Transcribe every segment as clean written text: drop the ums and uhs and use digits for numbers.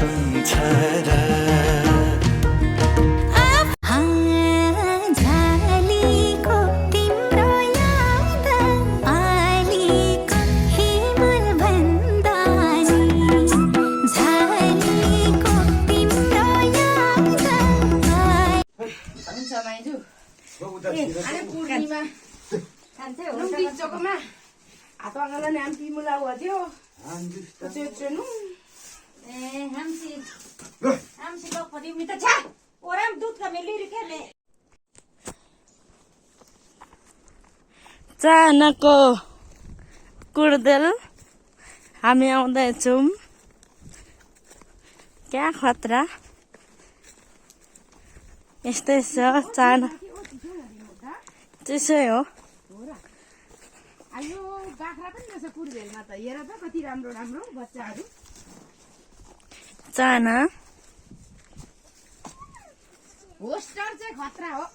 हुन्छ र चानको कुर्देल हामी आउँदैछौँ। क्या खतरा यस्तै छ चाना त्यसै हो। आयो बाख्रा पनि रहेछ कुर्देलमा त हेर त कति राम्रो राम्रो बच्चाहरू। चाना होस्टर चाहिँ खतरा हो।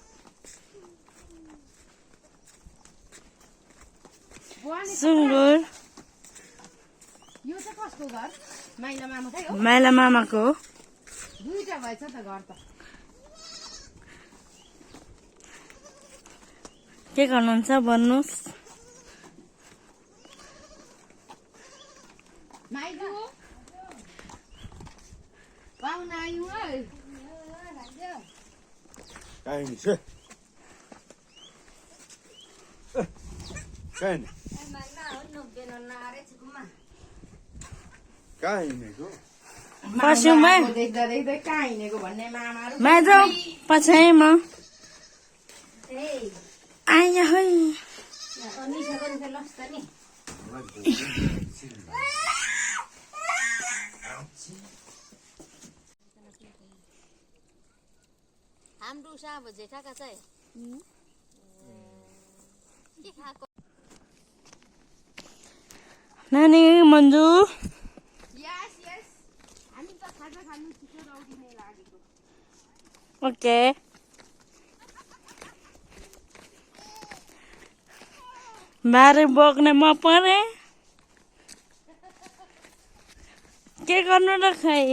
सुँगुर यो चाहिँ कसको घर? माइला मामाकै हो। माइला मामाको दुईटा भएछ त घर त। के गर्नुहुन्छ भन्नुहोस्। माइजू पाहुना आयु है। काहीँ छ काहीँ कहाँ हिँडेको? पशुमा देख्दा देख्दै कहाँ हिँडेको भन्ने मामाहरू माइजो पछाइमा आइया है। हाम्रो साब जेठाका चाहिँ के खाएको? नानी मन्जु यस यस हामी त खाजा खानु छिटो दौडिने लागेको। ओके बारे बोक्ने म परे के गर्नु र खै।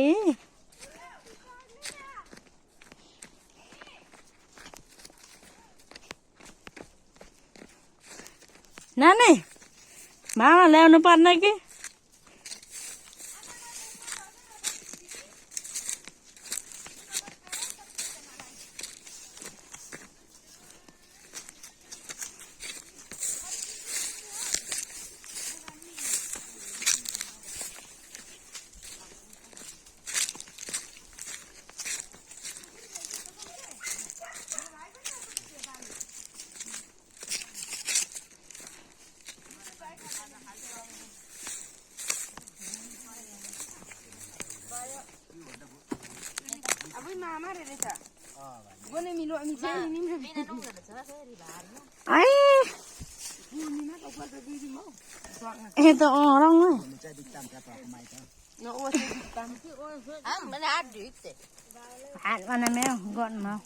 नानी मामा ल्याउनु पर्ने कि मामा रे रहेछ गोने मिलो अनि चाहिँ नि ai पूर्णिमाको फोटो दिदिम हौ। itu orang nih न ओसे दित्ताम मैले हात ढुक्छ hat mana meo gon mau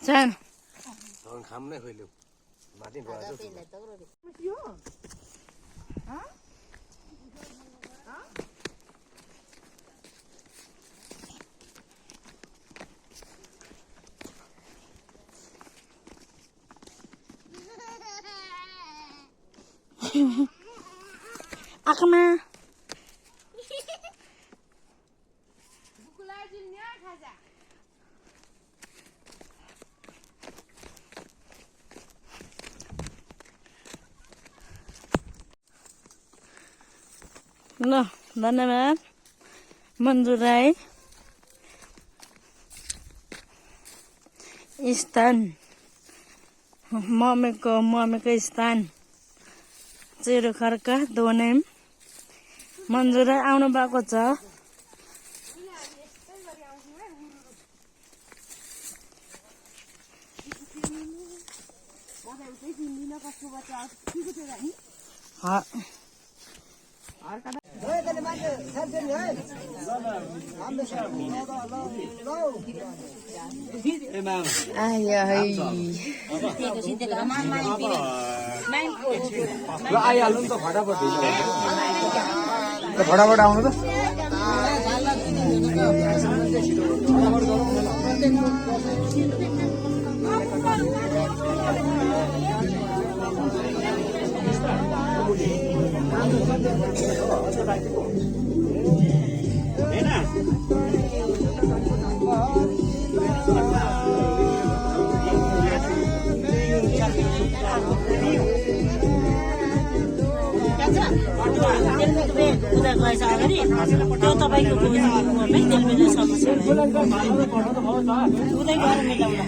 sen खाम नै खोइल्यो माथि गयो यो ह akma बुकुलाई जिन्या खाजा ल धन्यवाद मन्जु राई स्थान मम्मीको स्थान चेरो खर्का दोनेम मन्जु राई आउनु भएको छ। ल आइहाल्नु नि त फटाफट फटाफट आउनु त उता गएछ अगाडि त्यो तपाईँको घरमै तेलबिल समस्या उतै गएर मिलाउला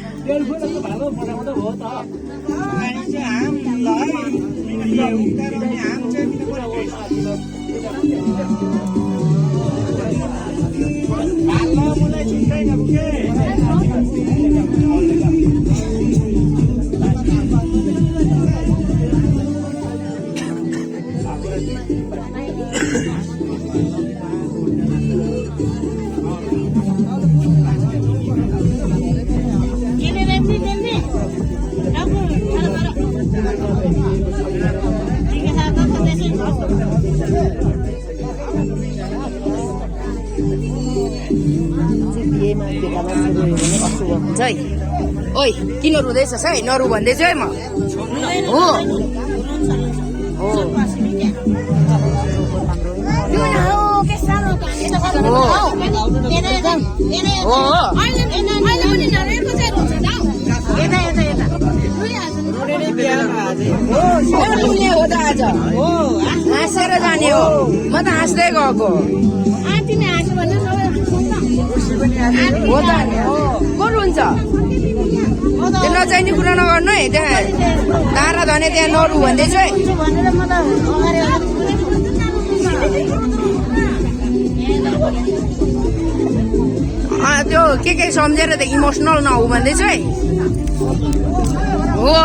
ओइ किन रुँदैछस् है नरु भन्दैछु है म हो हो त आज हाँसेर जाने हो म त हाँस्दै गएको हो त को रुन्छ त्यो नचाहिने कुरा नगर्नु है त्यहाँ तारा धने त्यहाँ नरु भन्दैछु है त्यो के सम्झेर त इमोसनल नहु भन्दैछु है हो